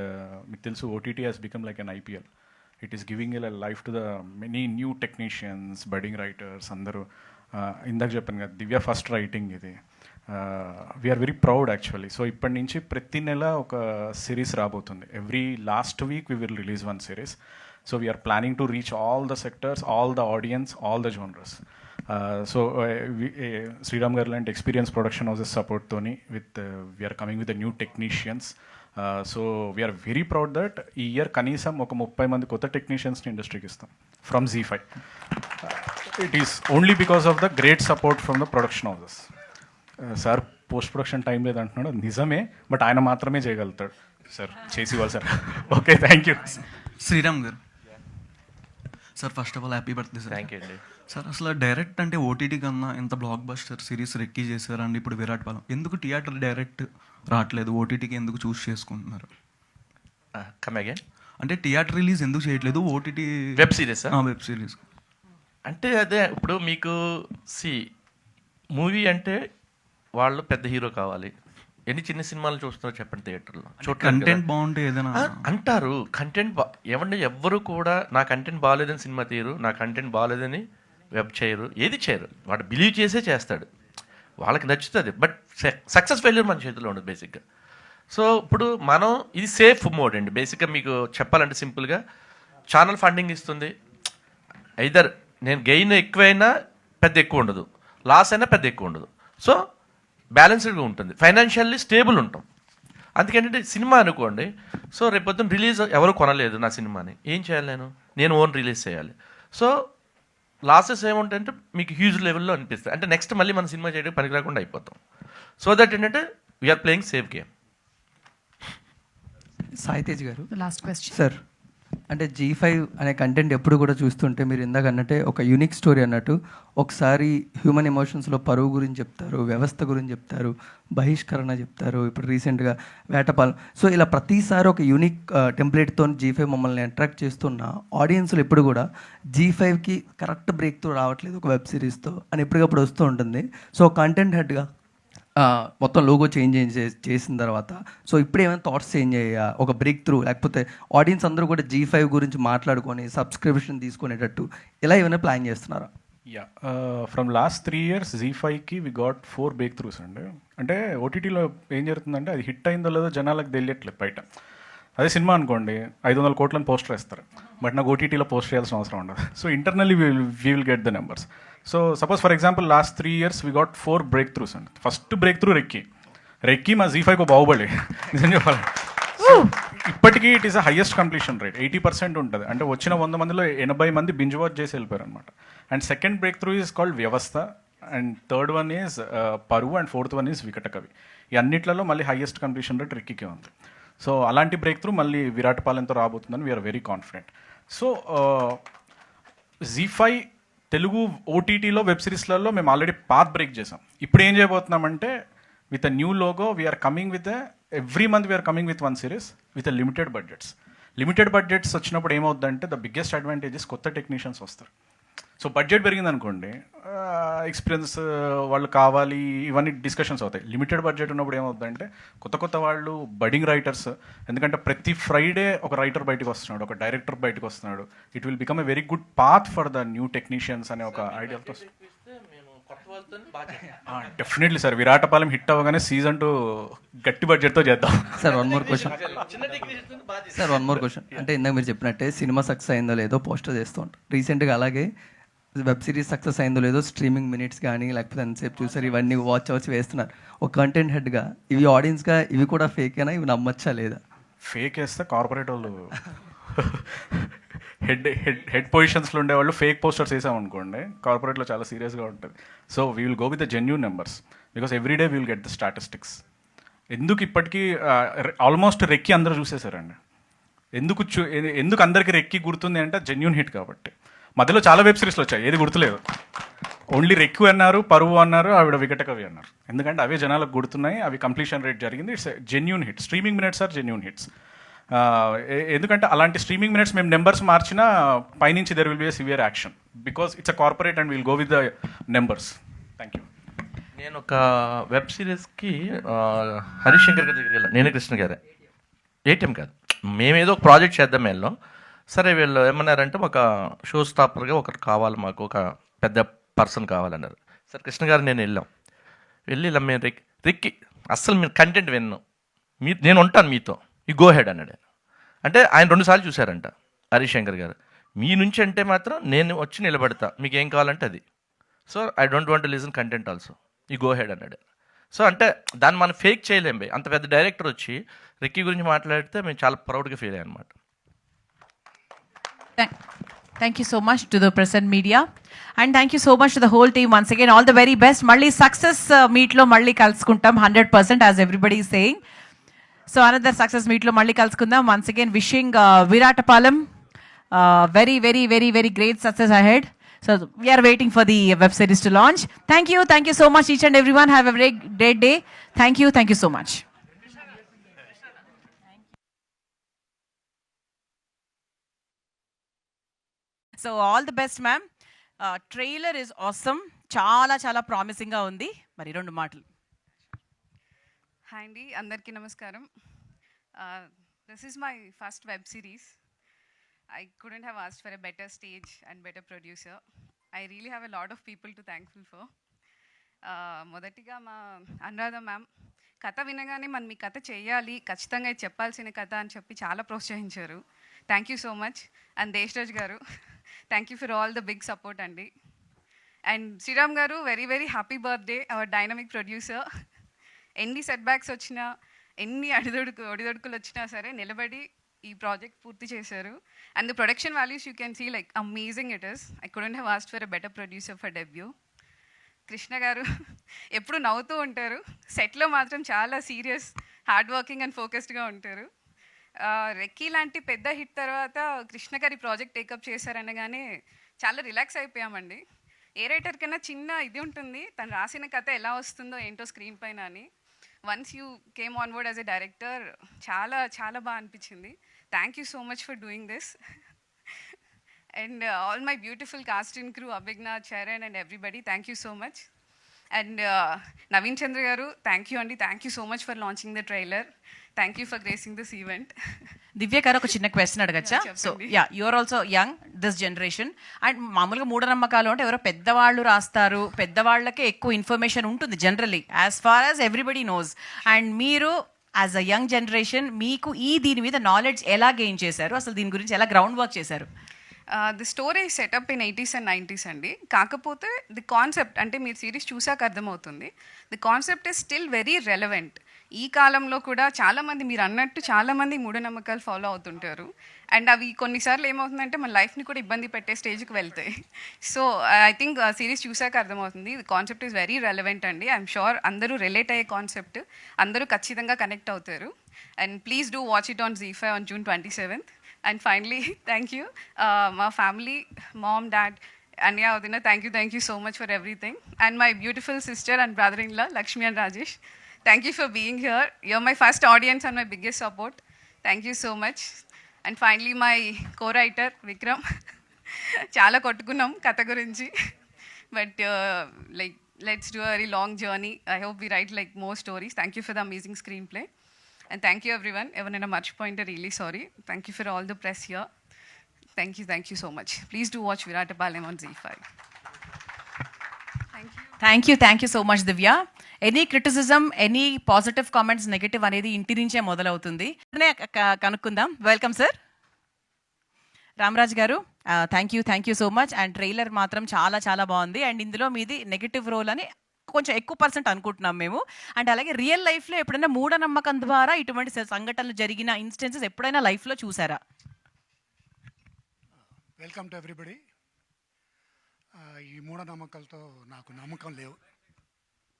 మీకు తెలుసు OTT has become like an IPL. It is giving a life to the many new technicians, budding writers. అందరూ ఇందాక చెప్పాను కదా, Divya first writing ఇది. We're very proud actually. So ఇప్పటి నుంచి ప్రతి నెల ఒక సిరీస్ రాబోతుంది. Every last week we will release 1 series. So we are planning to reach all the sectors, all the audience, all the genres. Sriram Garland Experience Production Houses support Tony with we are coming with the new technicians. So we are very proud that ఈ year కనీసం ఒక 30 మంది కొత్త టెక్నీషియన్స్ని ఇండస్ట్రీకి ఇస్తాం from ZEE5. It is only because of the great support from the production houses. Sir post production time లేదంటున్నాడు, అది నిజమే, బట్ ఆయన మాత్రమే చేయగలుగుతాడు. సార్ చేసి ఇవ్వాలి sir. Okay, thank you. Sriram గారు sir, first of all happy birthday sir. Thank you అండి సార్. అసలు డైరెక్ట్ అంటే OTT కన్నా ఎంత బ్లాక్ బస్టర్ సిరీస్ రెక్కీ చేశారు అండి. ఇప్పుడు విరాటపాలెం ఎందుకు థియేటర్ డైరెక్ట్ రావట్లేదు, OTTకి ఎందుకు చూస్ చేసుకుంటున్నారు? Come again. అంటే థియేటర్ రిలీజ్ ఎందుకు చేయట్లేదు, OTT web series? Web series అంటే అదే, ఇప్పుడు మీకు మూవీ అంటే వాళ్ళు పెద్ద హీరో కావాలి. ఎన్ని చిన్న సినిమాలు చూస్తున్నారో చెప్పండి థియేటర్లో. కంటెంట్ బాగుంటే ఏదైనా అంటారు, కంటెంట్ ఏమంటే ఎవ్వరు కూడా నా కంటెంట్ బాగాలేదని సినిమా తీయరు, నా కంటెంట్ బాగాలేదని వెబ్ చేయరు, ఏది చేయరు. వాడు బిలీవ్ చేసే చేస్తాడు, వాళ్ళకి నచ్చుతుంది. బట్ సక్సెస్ ఫెయిల్యూర్ మన చేతిలో ఉండదు బేసిక్గా. సో ఇప్పుడు మనం ఇది సేఫ్ మోడ్ అండి బేసిక్గా. మీకు చెప్పాలంటే సింపుల్గా ఛానల్ ఫండింగ్ ఇస్తుంది. ఐదర్ నేను గెయిన్ ఎక్కువైనా పెద్ద ఎక్కువ ఉండదు, లాస్ అయినా పెద్ద ఎక్కువ ఉండదు. సో బ్యాలెన్స్డ్గా ఉంటుంది, ఫైనాన్షియల్లీ స్టేబుల్ ఉంటాం. అందుకేంటంటే సినిమా అనుకోండి, సో రేపొద్దున రిలీజ్ ఎవరు కొనలేదు నా సినిమాని, ఏం చేయాలి, నేను ఓన్ రిలీజ్ చేయాలి. సో లాసెస్ ఏముంటాయంటే మీకు హ్యూజ్ లెవెల్లో అనిపిస్తుంది. అంటే నెక్స్ట్ మళ్ళీ మన సినిమా చేయడానికి పనికి రాకుండా అయిపోతాం. సో దట్ ఏంటంటే we're playing safe game. Sai Tej garu, last question sir. అంటే ZEE5 అనే కంటెంట్ ఎప్పుడు కూడా చూస్తుంటే మీరు ఇందాక అన్నట్టే ఒక యూనిక్ స్టోరీ అన్నట్టు, ఒకసారి హ్యూమన్ ఎమోషన్స్లో పరువు గురించి చెప్తారు, వ్యవస్థ గురించి చెప్తారు, బహిష్కరణ చెప్తారు, ఇప్పుడు రీసెంట్గా వేటపాలెం. సో ఇలా ప్రతిసారి ఒక యూనిక్ టెంప్లెట్తో ZEE5 మమ్మల్ని అట్రాక్ట్ చేస్తున్న ఆడియన్స్లో ఎప్పుడు కూడా ZEE5కి కరెక్ట్ బ్రేక్ త్రూ రావట్లేదు ఒక వెబ్ సిరీస్తో అని ఎప్పటికప్పుడు వస్తూ ఉంటుంది. సో కంటెంట్ హెడ్గా మొత్తం లోగో చేంజ్ చేసిన తర్వాత సో ఇప్పుడు ఏమైనా థాట్స్ చేంజ్ అయ్యా, ఒక బ్రేక్ త్రూ, లేకపోతే ఆడియన్స్ అందరూ కూడా ZEE5 గురించి మాట్లాడుకొని సబ్స్క్రిప్షన్ తీసుకునేటట్టు ఇలా ఏమైనా ప్లాన్ చేస్తున్నారా? యా, ఫ్రమ్ లాస్ట్ 3 years ZEE5కి వి గాట్ 4 బ్రేక్ త్రూస్ అండి. అంటే OTTలో ఏం జరుగుతుందంటే అది హిట్ అయిందో లేదో జనాలకు తెలియట్లేదు బయట. అదే సినిమా అనుకోండి 500 కోట్లని పోస్టర్ వేస్తారు, బట్ నాకు OTTలో పోస్ట్ చేయాల్సిన అవసరం ఉండదు. So internally we will get the numbers. So suppose for example last 3 years we got 4 breakthroughs అండి. First breakthrough Recce. Recce మా Z5 బాహుబలి నిజం చెప్పాలి. ఇప్పటికీ it is the highest completion rate, 80% ఉంటుంది. అంటే వచ్చిన 100 మందిలో 80 మంది బింజ్ వాచ్ చేసి వెళ్ళిపోయారు అనమాట. And second break through is called వ్యవస్థ, అండ్ థర్డ్ వన్ ఈజ్ పరువు, and fourth one is Vikatakavi. ఈ అన్నిట్లలో మళ్ళీ హైయెస్ట్ కంప్లీషన్ రేట్ రెక్కీకే ఉంది. సో అలాంటి బ్రేక్ త్రూ మళ్ళీ విరాటపాలెంతో రాబోతుందని we're very confident. So Z5 Telugu ఓటీటీలో వెబ్ సిరీస్లలో మేము ఆల్రెడీ పాత్ బ్రేక్ చేసాం. ఇప్పుడు ఏం చేయబోతున్నామంటే with a new logo we're coming with every month we're coming with one series with limited budgets. Limited budgets వచ్చినప్పుడు ఏమవుతుందంటే ద బిగ్గెస్ట్ అడ్వాంటేజెస్ కొత్త technicians వస్తారు. సో బడ్జెట్ పెరిగింది అనుకోండి, ఎక్స్పీరియన్స్ వాళ్ళు కావాలి, ఇవన్నీ డిస్కషన్స్ అవుతాయి. లిమిటెడ్ బడ్జెట్ ఉన్నప్పుడు ఏమవుతుందంటే కొత్త వాళ్ళు బడింగ్ రైటర్స్, ఎందుకంటే ప్రతి ఫ్రైడే ఒక రైటర్ బయటకు వస్తున్నాడు, ఒక డైరెక్టర్ బయటకు వస్తున్నాడు. It will become a very good path for the new technicians అనే ఒక ఐడియాతో డెఫినెట్లీ సార్. విరాటపాలెం హిట్ అవ్వగానే సీజన్ 2 గట్టి బడ్జెట్తో చేద్దాం. సార్ వన్ మోర్ క్వశ్చన్ అంటే ఇందాక మీరు చెప్పినట్టే సినిమా సక్సెస్ అయిందో లేదో పోస్టర్ చేస్తూ ఉంటారు. రీసెంట్గా అలాగే వెబ్ సిరీస్ సక్సెస్ అయిందో లేదో స్ట్రీమింగ్ మినిట్స్ కానీ లేకపోతే ఎంతసేపు చూసారు ఇవన్నీ వాచ్ అవర్స్ వేస్తున్నారు. ఒక కంటెంట్ హెడ్గా ఇవి ఆడియన్స్గా ఇవి కూడా ఫేక్ అయినా ఇవి నమ్మచ్చా లేదా? ఫేక్ వేస్తే కార్పొరేట్ వాళ్ళు హెడ్ పొజిషన్స్లో ఉండేవాళ్ళు ఫేక్ పోస్టర్స్ వేసామనుకోండి, కార్పొరేట్లో చాలా సీరియస్గా ఉంటుంది. So we will go with the genuine numbers because every day we will get the statistics. ఎందుకు ఇప్పటికీ ఆల్మోస్ట్ రెక్కి అందరూ చూసేసారండి. ఎందుకు అందరికీ రెక్కి గుర్తుంది అంటే జెన్యూన్ హిట్ కాబట్టి. మధ్యలో చాలా వెబ్ సిరీస్లు వచ్చాయి, ఏది గుర్తులేదు. ఓన్లీ రెక్కు అన్నారు, పరువు అన్నారు, ఆవిడ వికటకవి అన్నారు. ఎందుకంటే అవే జనాలకు గుర్తున్నాయి, అవి కంప్లీషన్ రేట్ జరిగింది. It's genuine hit. Streaming minutes or genuine hits. ఎందుకంటే అలాంటి స్ట్రీమింగ్ మినిట్స్ మేము నెంబర్స్ మార్చినా పైనుంచి there will be a severe action because it's a corporate and will go with the numbers. Thank you. నేను ఒక web సిరీస్కి Harishankar గారి దగ్గరికి వెళ్ళాను. నేను కృష్ణ గారే, ఏటీఎం కాదు, మేమేదో ఒక ప్రాజెక్ట్ చేద్దాం వెళ్ళాం. సరే వీళ్ళు ఏమన్నారంటే ఒక షో స్టాపర్గా ఒకరు కావాలి, మాకు ఒక పెద్ద పర్సన్ కావాలన్నారు. సరే కృష్ణ గారు నేను వెళ్ళి ఇలా మేము రెక్కి అస్సలు మీరు కంటెంట్ విన్నాం, నేను ఉంటాను మీతో, ఈ గో హెడ్ అన్నాడు. అంటే ఆయన 2 సార్లు చూశారంట హరిశంకర్ గారు. మీ నుంచి అంటే మాత్రం నేను వచ్చి నిలబడతా, మీకు ఏం కావాలంటే అది. So I don't want to listen content also, ఈ గో హెడ్ అన్నాడు. సో అంటే దాన్ని మనం ఫేక్ చేయలేం బై. అంత పెద్ద డైరెక్టర్ వచ్చి రెక్కీ గురించి మాట్లాడితే మేము చాలా ప్రౌడ్గా ఫీల్ అయ్యాం అనమాట. Thank you so much to the present media and thank you so much to the whole team once again. All the very best. Malli success meet lo malli kaluskuntam 100% as everybody is saying. So another success meet lo malli kalusukundam. Once again wishing Viratpalam very very very very great success ahead. So we are waiting for the web series to launch. Thank you so much each and everyone. Have a very great day. Thank you so much. So all the best ma'am. Trailer is awesome, చాలా ప్రామిసింగ్గా ఉంది. మరి 2 మాటలు. Hi అండి, అందరికీ నమస్కారం. This is my first web series. I couldn't have asked for a better stage and better producer. I really have a lot of people to thankful for. మొదటిగా మా Anuradha ma'am కథ వినగానే మనం మీ కథ చేయాలి, ఖచ్చితంగా ఇది చెప్పాల్సిన కథ అని చెప్పి చాలా ప్రోత్సహించారు. Thank you so much. And Desharaj గారు, thank you for all the big support అండి. అండ్ శ్రీరామ్ గారు, very very happy birthday our dynamic producer. ఎన్ని సెట్ బ్యాక్స్ వచ్చినా, ఎన్ని ఒడిదొడుకులు వచ్చినా సరే నిలబడి ఈ ప్రాజెక్ట్ పూర్తి చేశారు. And the production values you can see like amazing it is. I couldn't have asked for a better producer for debut. Krishna garu ఎప్పుడు నవ్వుతూ ఉంటారు, సెట్లో మాత్రం చాలా సీరియస్, హార్డ్ వర్కింగ్ అండ్ ఫోకస్డ్గా ఉంటారు. రెక్కీ లాంటి పెద్ద హిట్ తర్వాత కృష్ణ గారి ప్రాజెక్ట్ టేకప్ చేశారనగానే చాలా రిలాక్స్ అయిపోయామండి. ఏ రైటర్ కన్నా చిన్న ఇది ఉంటుంది, తను రాసిన కథ ఎలా వస్తుందో ఏంటో స్క్రీన్ పైన అని. Once you came on board as a director చాలా బాగా అనిపించింది. Thank you so much for doing this. And all my beautiful cast and crew, Abhigna, Charan and everybody, thank you so much. And Naveen Chandra గారు, థ్యాంక్ యూ అండి. Thank you so much for launching the trailer. Thank you for gracing this event. Divya గారు, ఒక చిన్న question అడగచ్చా? So you're also young this generation. And మామూలుగా మూఢనమ్మకాలు అంటే ఎవరో పెద్దవాళ్ళు రాస్తారు, పెద్దవాళ్ళకే ఎక్కువ ఇన్ఫర్మేషన్ ఉంటుంది generally, as far as everybody knows. And మీరు యాజ్ అ యంగ్ జనరేషన్ మీకు దీని మీద నాలెడ్జ్ ఎలా గెయిన్ చేశారు, అసలు దీని గురించి ఎలా గ్రౌండ్ వర్క్ చేశారు? The story setup in 80s and 90s అండి. కాకపోతే ది కాన్సెప్ట్ అంటే మీరు సిరీస్ చూసాక అర్థమవుతుంది, the concept is still very relevant. ఈ కాలంలో కూడా చాలామంది మీరు అన్నట్టు చాలామంది మూఢనమ్మకాలు ఫాలో అవుతుంటారు. అండ్ అవి కొన్నిసార్లు ఏమవుతుందంటే మన లైఫ్ని కూడా ఇబ్బంది పెట్టే స్టేజ్కి వెళ్తాయి. సో ఐ థింక్ సిరీస్ చూసాక అర్థమవుతుంది కాన్సెప్ట్ ఈజ్ వెరీ రెలవెంట్ అండి. ఐఎమ్ షూర్ అందరూ రిలేట్ అయ్యే కాన్సెప్ట్, అందరూ ఖచ్చితంగా కనెక్ట్ అవుతారు. And please do watch it on ZEE5 on June 27th. And finally, thank you, my family, mom, dad, Anya, Udina, thank you so much for everything. And my beautiful sister and brother-in-law, Lakshmi and Rajesh, thank you for being here. You're my first audience and my biggest support. Thank you so much. And finally, my co-writer, Vikram. Chala kottukunnam katha gurinchi. But like, let's do a very long journey. I hope we write like more stories. Thank you for the amazing screenplay. And thank you everyone. Evanina Marchipoyinte, really sorry. Thank you for all the press here. Thank you so much. Please do watch Viratapalayam on ZEE5. Thank you so much Divya. Any criticism, any positive comments, negative అనేది ఇంటి నుంచే మొదలవుతుంది. కనుక్కుందాం. Welcome sir. Ramaraj గారు, thank you so much. And trailer మాత్రం చాలా చాలా బాగుంది. అండ్ ఇందులో మీది నెగటివ్ రోల్ అని కొంచెం ఎక్కువ % అనుకుంటున్నాం మేము. అండ్ అలాగే రియల్ లైఫ్లో ఎప్పుడైనా మూఢనమ్మకం ద్వారా ఇటువంటి సంఘటనలు జరిగిన ఇన్స్టెన్సెస్ ఎప్పుడైనా లైఫ్లో చూసారా? Welcome to everybody. ఈ మూఢనమ్మకాలతో నాకు నమ్మకం లేవు.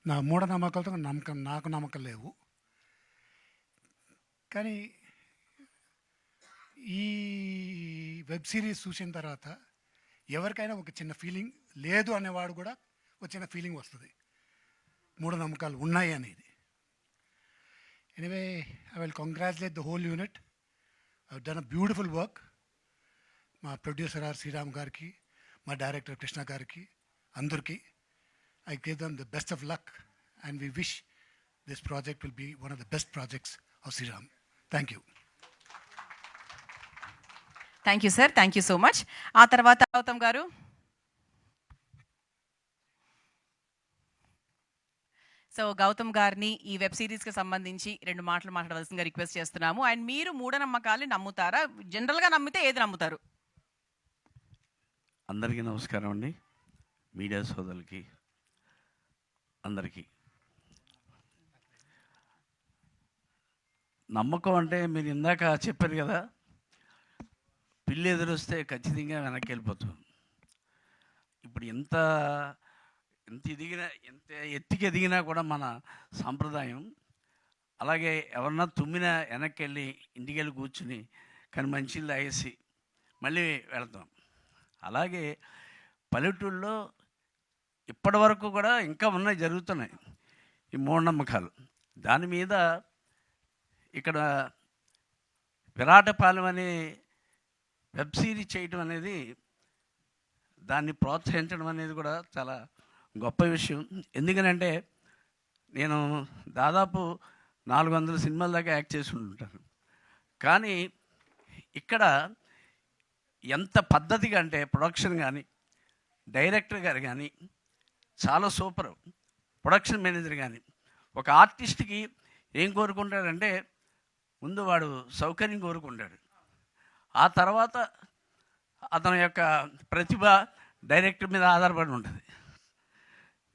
నాకు నమ్మకం లేవు. కానీ ఈ వెబ్ సిరీస్ చూసిన తర్వాత ఎవరికైనా ఒక చిన్న ఫీలింగ్, లేదు అనేవాడు కూడా ఒక చిన్న ఫీలింగ్ వస్తుంది మూఢనమ్మకాలు ఉన్నాయి అనేది. Anyway, I will congratulate the whole unit. I done a beautiful work. మా ప్రొడ్యూసర్ శ్రీరామ్ గారికి, మా డైరెక్టర్ కృష్ణ గారికి, అందరికీ I give them the best of luck and we wish this project will be one of the best projects of Sriram. Thank you. Thank you sir. Thank you so much. ఆ తర్వాత గౌతమ్ గారు. So Gautam గారిని ఈ web సిరీస్కి సంబంధించి 2 మాటలు మాట్లాడవలసిందిగా request చేస్తున్నాము. And మీరు మూఢనమ్మకాల్ని నమ్ముతారా? జనరల్గా నమ్మితే ఏది నమ్ముతారు? అందరికీ నమస్కారం అండి. మీడియా సోదరులకి అందరికీ నమ్మకం అంటే మీరు ఇందాక చెప్పారు కదా, పిల్లి ఎదురొస్తే ఖచ్చితంగా వెనక్కి వెళ్ళిపోతాం. ఇప్పుడు ఎంత ఎత్తుకి ఎదిగినా కూడా మన సాంప్రదాయం అలాగే ఎవరన్నా తుమ్మినా వెనక్కి వెళ్ళి ఇంటికి వెళ్ళి కూర్చుని కానీ మంచిళ్ళు తాగేసి మళ్ళీ వెళతాం. అలాగే పల్లెటూళ్ళలో ఇప్పటి వరకు కూడా ఇంకా ఉన్నాయి, జరుగుతున్నాయి ఈ మూఢనమ్మకాలు. దాని మీద ఇక్కడ విరాటపాలెం అనే వెబ్ సిరీస్ చేయటం అనేది, దాన్ని ప్రోత్సహించడం అనేది కూడా చాలా గొప్ప విషయం. ఎందుకనంటే నేను దాదాపు 400 సినిమాల దాకా యాక్ట్ చేసి ఉంటాను. కానీ ఇక్కడ ఎంత పద్ధతిగా అంటే ప్రొడక్షన్ కానీ, డైరెక్టర్ గారు కానీ చాలా సూపర్. ప్రొడక్షన్ మేనేజర్ కానీ ఒక ఆర్టిస్ట్కి ఏం కోరుకుంటాడంటే ముందు వాడు సౌకర్యం కోరుకుంటాడు, ఆ తర్వాత అతని యొక్క ప్రతిభ డైరెక్టర్ మీద ఆధారపడి ఉంటుంది.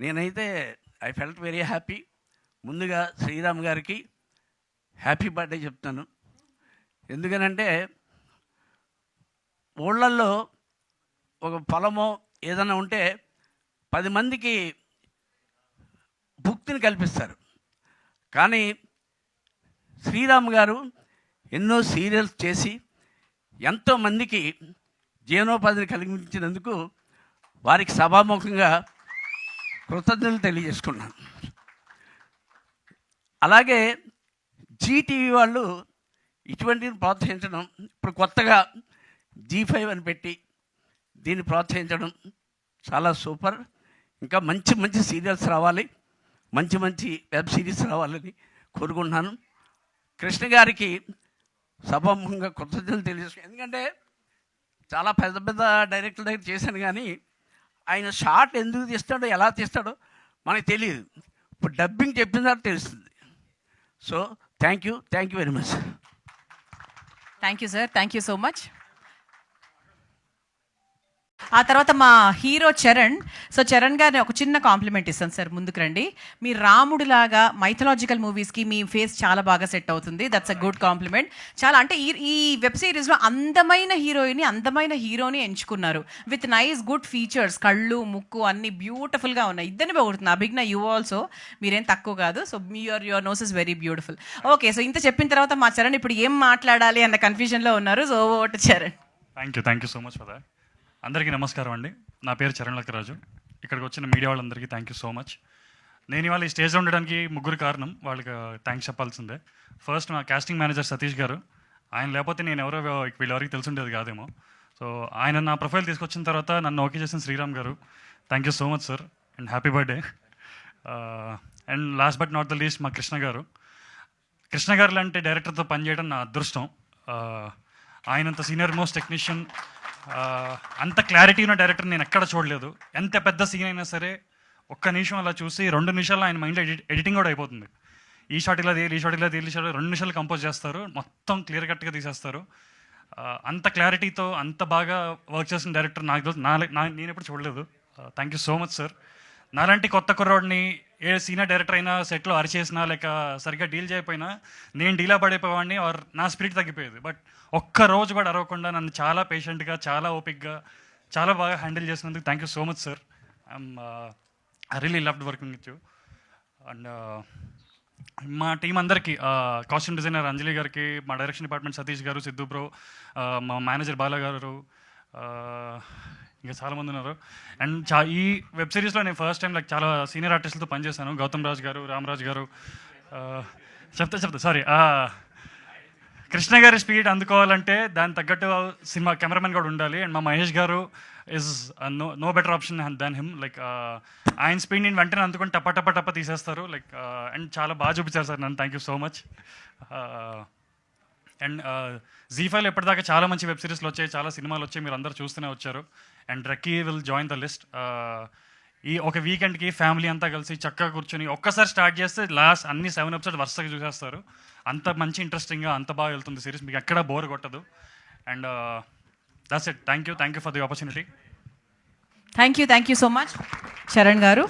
నేనైతే ఐ ఫెల్ట్ వెరీ హ్యాపీ. ముందుగా శ్రీరామ్ గారికి హ్యాపీ బర్త్డే చెప్తాను. ఎందుకనంటే ఊళ్ళల్లో ఒక పొలమో ఏదైనా ఉంటే 10 మందికి భుక్తిని కల్పిస్తారు. కానీ శ్రీరామ్ గారు ఎన్నో సీరియల్స్ చేసి ఎంతోమందికి జీవనోపాధిని కలిగించినందుకు వారికి సభాముఖంగా కృతజ్ఞతలు తెలియజేసుకున్నాను. అలాగే జీటీవీ వాళ్ళు ఇటువంటిని ప్రోత్సహించడం, ఇప్పుడు కొత్తగా ZEE5 అని పెట్టి దీన్ని ప్రోత్సహించడం చాలా సూపర్. ఇంకా మంచి మంచి సీరియల్స్ రావాలి, మంచి మంచి వెబ్ సిరీస్ రావాలని కోరుకుంటున్నాను. కృష్ణ గారికి సభాముఖంగా కృతజ్ఞతలు తెలియజేసుకున్నాను. ఎందుకంటే చాలా పెద్ద పెద్ద డైరెక్టర్ దగ్గర చేశాను, కానీ ఆయన షార్ట్ ఎందుకు తీస్తాడో ఎలా తీస్తాడో మనకు తెలియదు. ఇప్పుడు డబ్బింగ్ చెప్పిన తర్వాత తెలుస్తుంది. So thank you very much. Thank you sir. Thank you so much. ఆ తర్వాత మా హీరో చరణ్. సో చరణ్ గారిని ఒక చిన్న కాంప్లిమెంట్ ఇస్తాను సార్, ముందుకు రండి. మీ రాముడిలాగా మైథలాజికల్ మూవీస్కి మీ ఫేస్ చాలా బాగా సెట్ అవుతుంది. That's a good complement. చాలా అంటే ఈ వెబ్ సిరీస్లో అందమైన హీరోయిన్, అందమైన హీరోని ఎంచుకున్నారు విత్ నైస్ గుడ్ ఫీచర్స్. కళ్ళు, ముక్కు అన్ని బ్యూటిఫుల్గా ఉన్నాయి. ఇద్దరిని బాగుంటుంది. అభిజ్ఞ, యూ ఆల్సో, మీరేం తక్కువ కాదు. So your nose is very beautiful. Okay, so ఇంత చెప్పిన తర్వాత మా చరణ్ ఇప్పుడు ఏం మాట్లాడాలి అన్న కన్ఫ్యూజన్లో ఉన్నారు. So vote Charan. Thank you so much for that. అందరికీ నమస్కారం అండి. నా పేరు చరణ్ లక్కరాజు. ఇక్కడికి వచ్చిన మీడియా వాళ్ళందరికీ థ్యాంక్ యూ సో మచ్. నేను ఇవాళ ఈ స్టేజ్లో ఉండడానికి ముగ్గురు కారణం, వాళ్ళకి థ్యాంక్స్ చెప్పాల్సిందే. ఫస్ట్ మా కాస్టింగ్ మేనేజర్ సతీష్ గారు. ఆయన లేకపోతే నేను ఎవరో వీళ్ళెవరికి తెలుసుండేది కాదేమో. సో ఆయన నా ప్రొఫైల్ తీసుకొచ్చిన తర్వాత నన్ను ఓకే చేసిన శ్రీరామ్ గారు. Thank you so much sir, and happy birthday. And last but not the least మా కృష్ణ గారు. కృష్ణ గారు లాంటి డైరెక్టర్తో పనిచేయడం నా అదృష్టం. ఆయనంత సీనియర్ మోస్ట్ టెక్నీషియన్, అంత క్లారిటీ ఉన్న డైరెక్టర్ నేను ఎక్కడ చూడలేదు. ఎంత పెద్ద సీన్ అయినా సరే ఒక్క నిమిషం అలా చూసి 2 నిమిషాల్లో ఆయన మైండ్లో ఎడిటింగ్ కూడా అయిపోతుంది. ఈ షాట్ ఇలా తీయాలి, ఈ షాట్ ఇలా తీయాలి, ఈ షాట్ 2 నిమిషాలు కంపోజ్ చేస్తారు, మొత్తం క్లియర్ కట్గా తీసేస్తారు. అంత క్లారిటీతో అంత బాగా వర్క్ చేసిన డైరెక్టర్ నేను ఎప్పుడు చూడలేదు. Thank you so much sir. నాలాంటి కొత్త కుర్రోడిని ఏ సీనియర్ డైరెక్టర్ అయినా సెట్లో అరిచేసినా లేక సరిగ్గా డీల్ చేయకపోయినా నేను డీలా పడిపోయేవాడిని, ఆర్ నా స్పిరిట్ తగ్గిపోయేది. బట్ ఒక్క రోజు కూడా అరవకుండా నన్ను చాలా పేషెంట్గా, చాలా ఓపిక్గా, చాలా బాగా హ్యాండిల్ చేసినందుకు thank you so much sir. I really loved working with you. And మా టీం అందరికీ, కాస్ట్యూమ్ డిజైనర్ అంజలి గారికి, మా డైరెక్షన్ డిపార్ట్మెంట్ సతీష్ గారు, సిద్ధు బ్రో, మా మేనేజర్ బాలా గారు, ఇంకా చాలామంది ఉన్నారు. అండ్ ఈ వెబ్ సిరీస్లో నేను ఫస్ట్ టైం లైక్ చాలా సీనియర్ ఆర్టిస్టులతో పనిచేశాను. గౌతమ్ రాజ్ గారు, రామరాజ్ గారు, చెప్తా సారీ, కృష్ణ గారి స్పీడ్ అందుకోవాలంటే దాని తగ్గట్టు సినిమా కెమెరామెన్ కూడా ఉండాలి. అండ్ మా Mahesh garu is no better option than him. Like ఆయన స్పీడ్ నేను వెంటనే అందుకొని టప్ప తీసేస్తారు. లైక్ అండ్ చాలా బాగా చూపించారు సార్ నన్ను. Thank you so much. And జీ5లో ఎప్పటిదాకా చాలా మంచి వెబ్ సిరీస్లు వచ్చాయి, చాలా సినిమాలు వచ్చాయి, మీరు అందరూ చూస్తూనే వచ్చారు. And Recce will join the list. ఈ ఒక వీకెండ్కి ఫ్యామిలీ అంతా కలిసి చక్కగా కూర్చొని ఒక్కసారి స్టార్ట్ చేస్తే లాస్ట్ అన్ని 7 ఎపిసోడ్స్ వరుసగా చూసేస్తారు. అంత మంచి ఇంట్రెస్టింగ్గా అంత బాగా వెళ్తుంది సిరీస్, మీకు ఎక్కడా బోర్ కొట్టదు. And that's it. Thank you for the opportunity. Thank you so much Charan గారు.